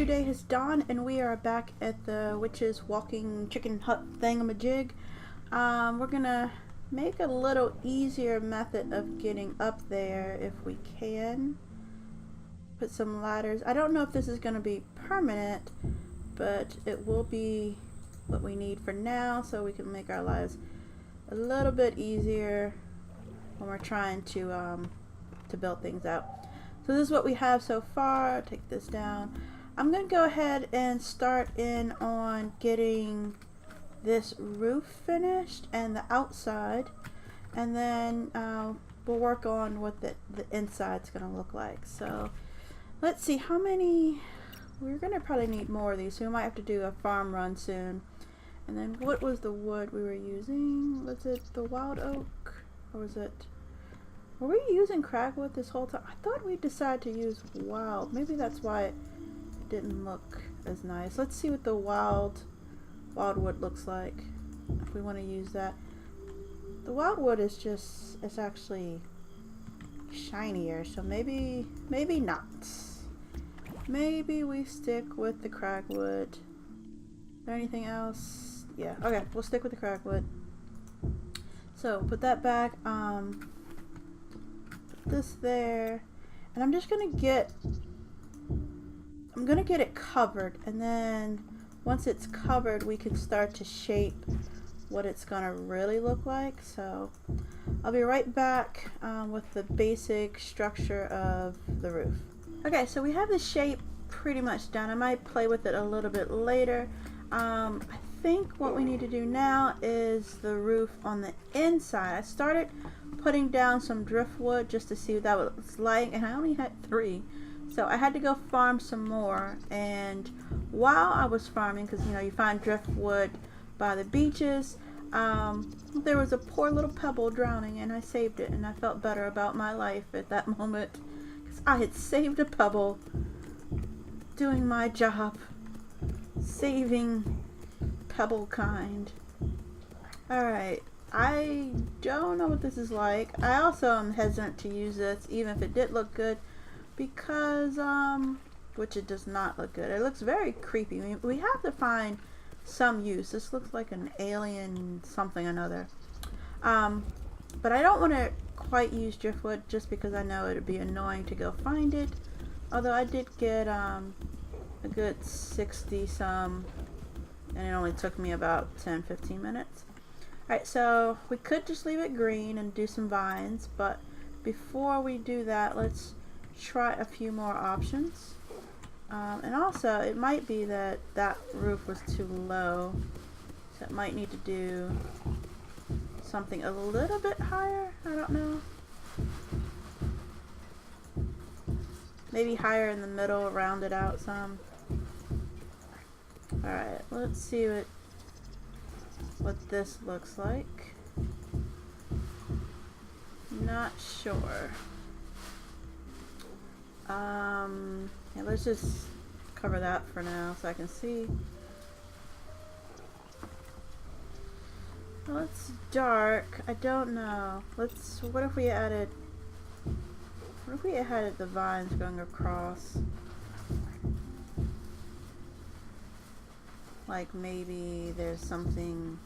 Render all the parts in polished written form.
day has dawned and we are back at the witch's walking chicken hut thingamajig. We're gonna make a little easier method of getting up there if we can. Put some ladders. I don't know if this is gonna be permanent, but it will be what we need for now so we can make our lives a little bit easier when we're trying to build things out. So this is what we have so far. Take this down. I'm going to go ahead and start in on getting this roof finished and the outside, and then we'll work on what the inside's going to look like. So let's see how many. We're going to probably need more of these, so we might have to do a farm run soon. And then what was the wood we were using? Was it the wild oak, or was it... Were we using cragwood this whole time? I thought we decided to use wild. Maybe that's why it didn't look as nice. Let's see what the wildwood looks like if we want to use that. The wildwood is just, it's actually shinier, so maybe not. Maybe we stick with the cragwood. Is there anything else? Yeah, okay, we'll stick with the cragwood. So put that back. This there, and I'm just gonna get it covered, and then once it's covered we can start to shape what it's gonna really look like. So I'll be right back with the basic structure of the roof. Okay, so we have the shape pretty much done. I might play with it a little bit later. I think what we need to do now is the roof on the inside. I started putting down some driftwood just to see what that was like, and I only had 3, so I had to go farm some more. And while I was farming, because you know you find driftwood by the beaches, there was a poor little pebble drowning, and I saved it, and I felt better about my life at that moment because I had saved a pebble doing my job, saving pebble kind. Alright, I don't know what this is like. I also am hesitant to use this even if it did look good, because which it does not look good. It looks very creepy. We have to find some use. This looks like an alien something or another. But I don't want to quite use driftwood just because I know it would be annoying to go find it. Although I did get a good 60 some, and it only took me about 10-15 minutes. Alright, so we could just leave it green and do some vines, but before we do that, let's try a few more options. And also, it might be that that roof was too low, so it might need to do something a little bit higher. I don't know. Maybe higher in the middle, round it out some. Alright, let's see what this looks like. Not sure. Yeah, let's just cover that for now so I can see. Well, it's dark. I don't know. What if we added the vines going across? Like maybe there's something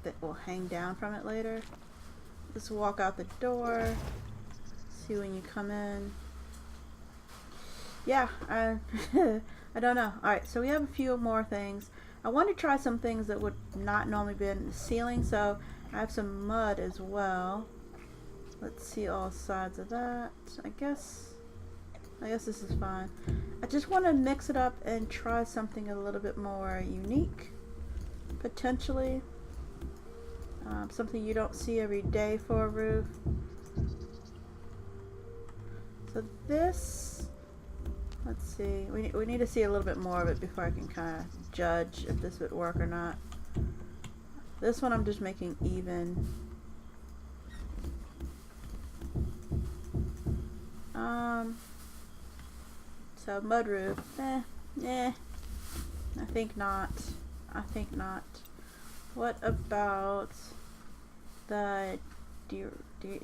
that will hang down from it later. Just walk out the door, see when you come in. Yeah, I don't know. Alright, so we have a few more things. I want to try some things that would not normally be in the ceiling, so I have some mud as well. Let's see all sides of that. I guess this is fine. I just want to mix it up and try something a little bit more unique, potentially. Something you don't see every day for a roof. So this, let's see, we need to see a little bit more of it before I can kind of judge if this would work or not. This one I'm just making even. So mud roof, I think not. What about the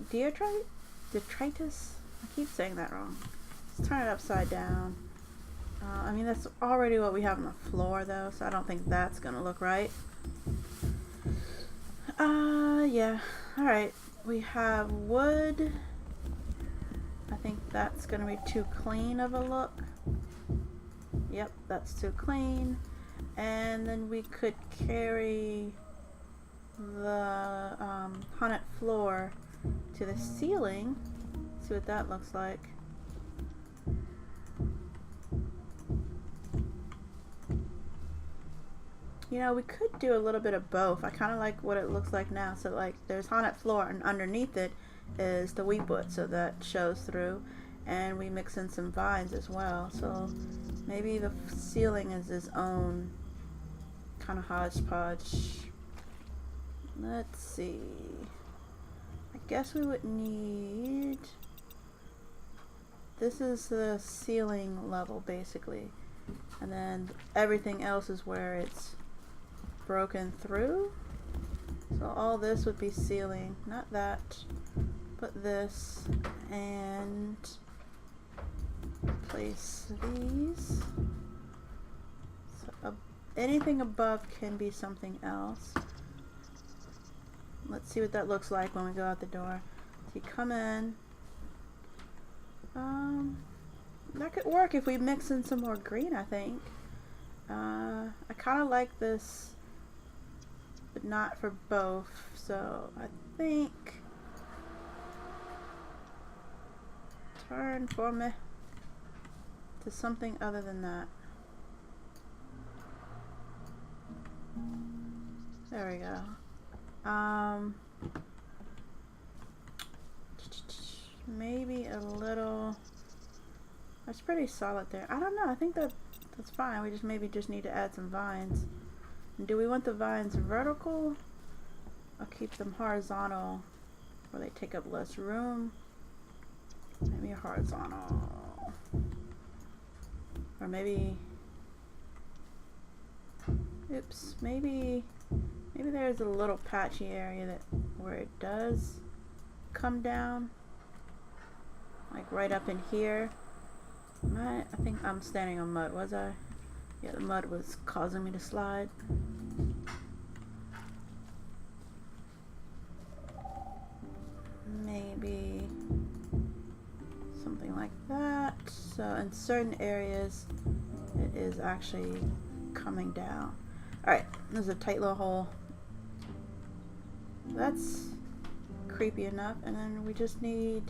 detritus? I keep saying that wrong. Let's turn it upside down. I mean, that's already what we have on the floor though, so I don't think that's gonna look right. Yeah. Alright. We have wood. I think that's gonna be too clean of a look. Yep, that's too clean. And then we could carry the haunted floor to the ceiling. See what that looks like. You know, we could do a little bit of both. I kind of like what it looks like now. So like there's haunted floor and underneath it is the wheat wood, so that shows through. And we mix in some vines as well. So maybe the ceiling is its own kind of hodgepodge. Let's see. I guess we would need... This is the ceiling level basically. And then everything else is where it's broken through. So all this would be ceiling, not that, but this, and place these. So anything above can be something else. Let's see what that looks like when we go out the door. So you come in. That could work if we mix in some more green, I think. I kind of like this, but not for both. So I think turn for me to something other than that. There we go. Maybe a little. That's pretty solid there. I don't know. I think that's fine. We just need to add some vines. And do we want the vines vertical? I'll keep them horizontal where they take up less room. Maybe horizontal. Or maybe, oops, maybe there's a little patchy area that where it does come down. Like right up in here. I think I'm standing on mud, was I? Yeah, the mud was causing me to slide. Maybe something like that. So in certain areas, it is actually coming down. Alright, there's a tight little hole. That's creepy enough. And then we just need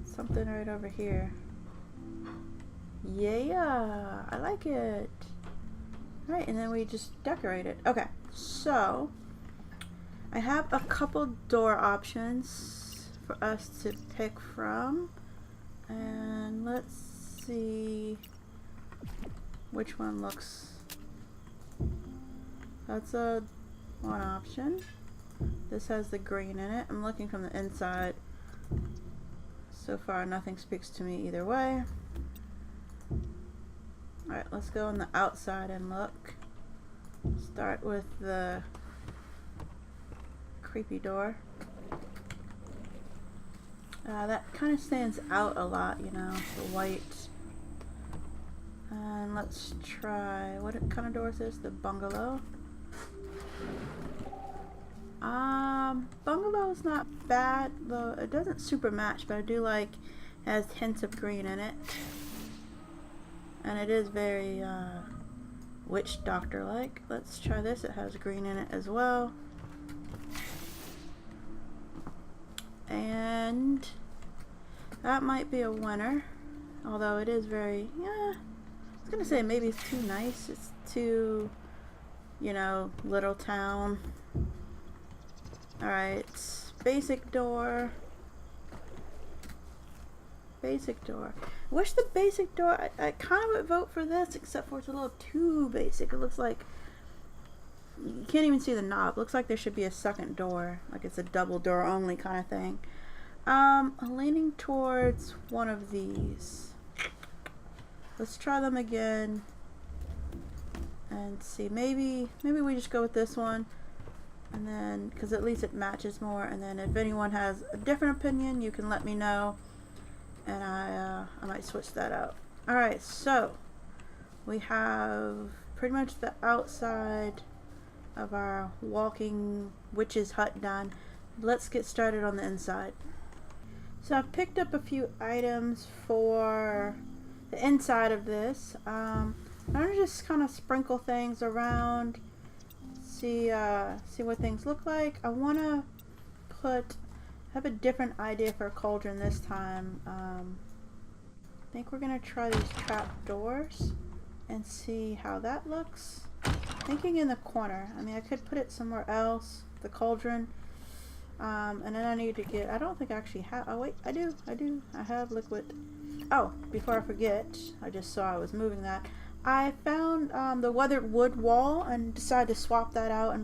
something right over here. Yeah, I like it. Alright, and then we just decorate it. Okay, so I have a couple door options for us to pick from. And let's see which one looks. That's a one option. This has the green in it. I'm looking from the inside. So far, nothing speaks to me either way. Alright, let's go on the outside and look. Start with the creepy door. That kind of stands out a lot, you know, the white. And let's try, what kind of door is this? The bungalow. Bungalow's not bad, though it doesn't super match, but I do like it has hints of green in it. And it is very witch doctor like. Let's try this. It has green in it as well. And that might be a winner. Although it is very, yeah, I was gonna say maybe it's too nice. It's too, you know, little town. Alright, basic door. Basic door. I wish the basic door, I kind of would vote for this, except for it's a little too basic. It looks like, you can't even see the knob. Looks like there should be a second door. Like it's a double door only kind of thing. I'm leaning towards one of these. Let's try them again. And see, maybe we just go with this one. And then, because at least it matches more. And then if anyone has a different opinion, you can let me know. And I might switch that out. Alright, so We have pretty much the outside of our walking witch's hut done. Let's get started on the inside. So I've picked up a few items for the inside of this. I'm gonna just kind of sprinkle things around, see what things look like. I wanna have a different idea for a cauldron this time. I think we're gonna try these trap doors and see how that looks. Thinking in the corner. I mean, I could put it somewhere else, the cauldron. And then I need to get, I don't think I actually have, oh wait, I do. I have liquid. Oh, before I forget, I just saw I was moving that. I found the weathered wood wall and decided to swap that out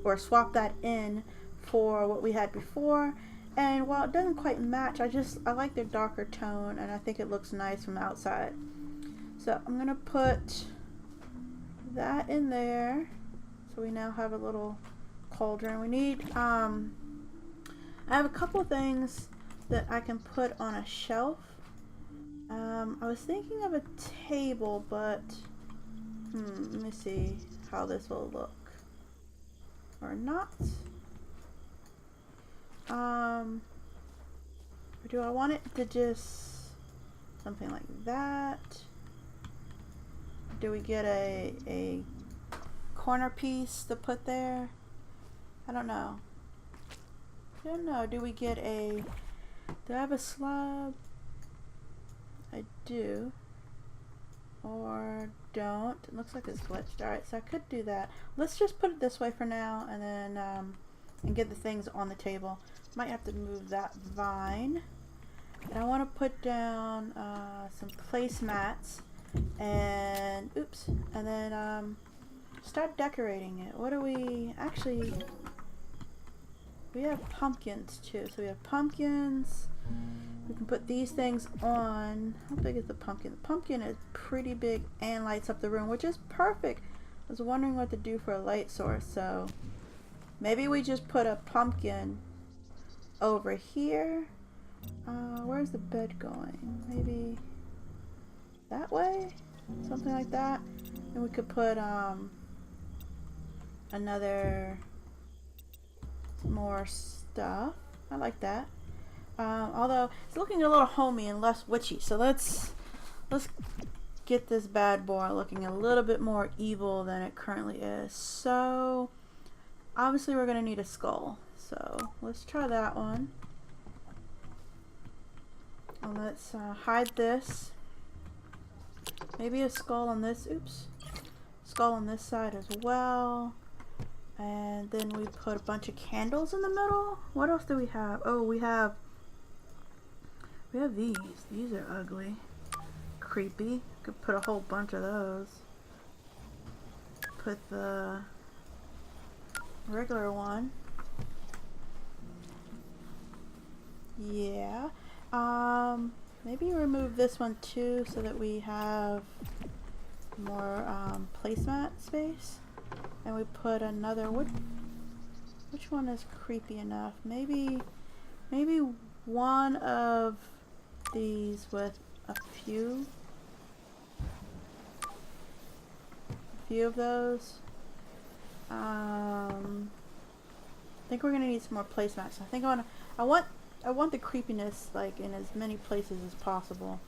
or swap that in for what we had before. And while it doesn't quite match, I like the darker tone and I think it looks nice from the outside. So I'm gonna put that in there. So we now have a little cauldron. We need, I have a couple of things that I can put on a shelf. I was thinking of a table, but let me see how this will look. Or not. Or do I want it to just something like that? Do we get a corner piece to put there? I don't know. Do we get do I have a slab? I do. Or don't. It looks like it's glitched. Alright, so I could do that. Let's just put it this way for now and then and get the things on the table. Might have to move that vine. And I want to put down some placemats and and then start decorating it. What do we actually? We have pumpkins too. So we have pumpkins. We can put these things on. How big is the pumpkin? The pumpkin is pretty big and lights up the room, which is perfect. I was wondering what to do for a light source, so maybe we just put a pumpkin over here. Where's the bed going? Maybe that way? Something like that. And we could put another more stuff. I like that. Although it's looking a little homey and less witchy, so let's get this bad boy looking a little bit more evil than it currently is. So obviously we're gonna need a skull, so let's try that one. And let's hide this. Maybe a skull on this. Skull on this side as well. And then we put a bunch of candles in the middle. What else do we have? Oh, we have these. These are ugly. Creepy. Could put a whole bunch of those. Put the regular one. Yeah. Maybe remove this one too so that we have more placemat space. And we put another wood. Which one is creepy enough? Maybe one of these with a few of those. I think we're gonna need some more placemats. I think I want the creepiness like in as many places as possible.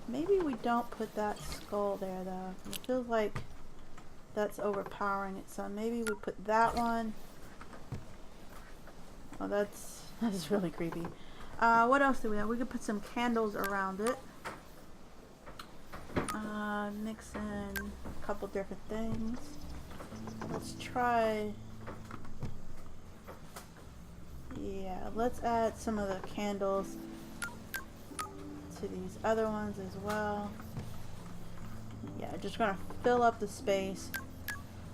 Maybe we don't put that skull there though. It feels like that's overpowering it, so maybe we put that one. Oh, that's really creepy. What else do we have? We could put some candles around it. Mix in a couple different things. Let's try. Yeah, let's add some of the candles to these other ones as well. Yeah, just gonna fill up the space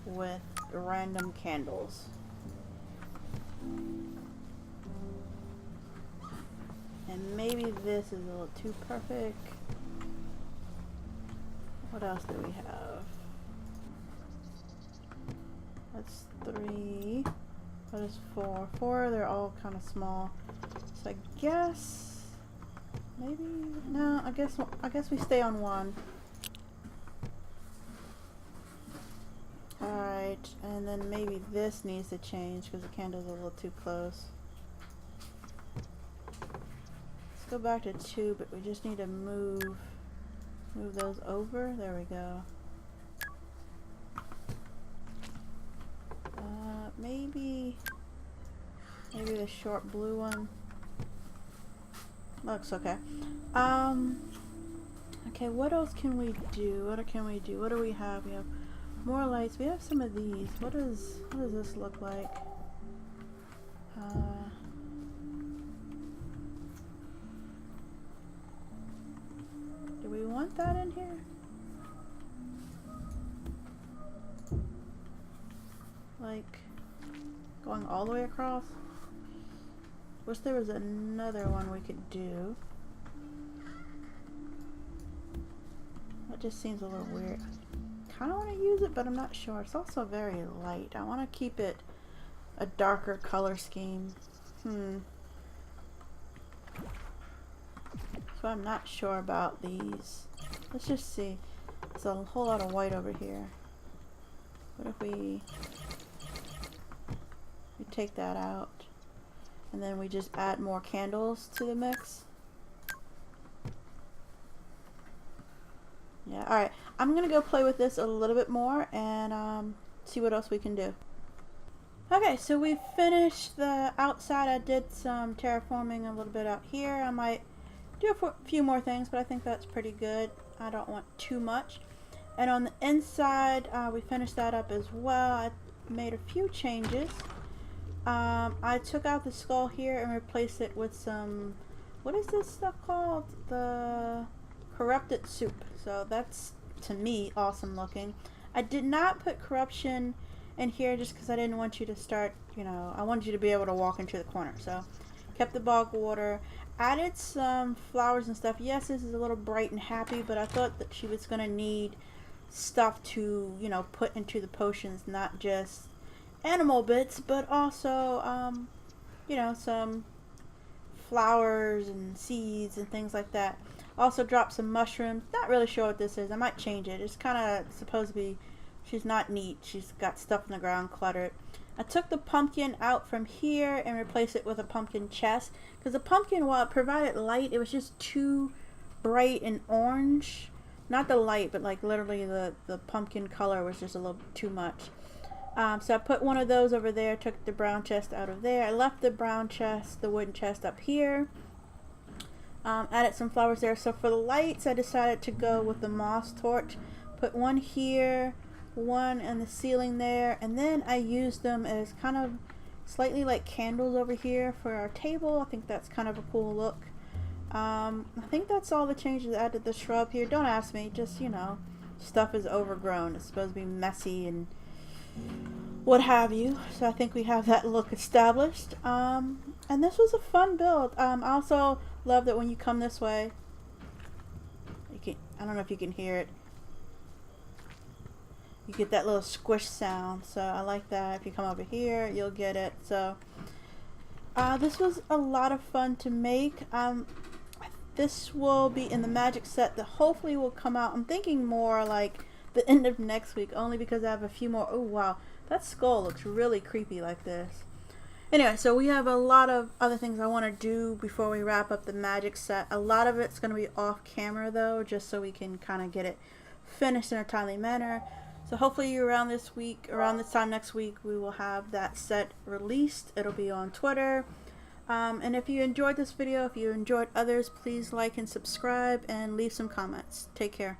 with random candles. And maybe this is a little too perfect. What else do we have? That's 3. That is 4. 4, they're all kind of small. So I guess maybe no. I guess we stay on 1. Alright, and then maybe this needs to change because the candle's a little too close. Let's go back to 2, but we just need to move those over. There we go. Maybe the short blue one. Looks okay. Okay, what else can we do? What do we have? We have more lights. We have some of these. What does this look like? Do we want that in here? Like going all the way across? Wish there was another one we could do. That just seems a little weird. I kind of want to use it, but I'm not sure. It's also very light. I want to keep it a darker color scheme. So I'm not sure about these. Let's just see. There's a whole lot of white over here. What if we take that out and then we just add more candles to the mix? Yeah, alright. I'm gonna go play with this a little bit more and see what else we can do. Okay, so we finished the outside. I did some terraforming a little bit out here. I might do a few more things, but I think that's pretty good. I don't want too much. And on the inside, we finished that up as well. I made a few changes. I took out the skull here and replaced it with some, what is this stuff called? The corrupted soup. So that's, to me, awesome looking. I did not put corruption in here just because I didn't want you to start, you know, I wanted you to be able to walk into the corner. So kept the bog water, added some flowers and stuff. Yes, this is a little bright and happy, but I thought that she was going to need stuff to, you know, put into the potions, not just animal bits, but also, you know, some flowers and seeds and things like that. Also dropped some mushrooms. Not really sure what this is. I might change it. It's kind of supposed to be, she's not neat. She's got stuff in the ground cluttered. I took the pumpkin out from here and replaced it with a pumpkin chest. Because the pumpkin, while it provided light, it was just too bright and orange. Not the light, but like literally the pumpkin color was just a little too much. So I put one of those over there, took the brown chest out of there. I left the brown chest, the wooden chest up here. Added some flowers there. So for the lights, I decided to go with the moss torch. Put one here, one in the ceiling there, and then I used them as kind of slightly like candles over here for our table. I think that's kind of a cool look. I think that's all the changes. I added the shrub here. Don't ask me, just, you know, stuff is overgrown. It's supposed to be messy and what have you. So I think we have that look established. And this was a fun build. I also love that when you come this way, you can, I don't know if you can hear it, you get that little squish sound. So I like that. If you come over here, you'll get it. So this was a lot of fun to make. This will be in the magic set that hopefully will come out, I'm thinking more like the end of next week, only because I have a few more. Oh wow, that skull looks really creepy like this. Anyway, so we have a lot of other things I want to do before we wrap up the magic set. A lot of it's going to be off camera though, just so we can kind of get it finished in a timely manner. So hopefully around this week, around this time next week, we will have that set released. It'll be on Twitter. And if you enjoyed this video, if you enjoyed others, please like and subscribe and leave some comments. Take care.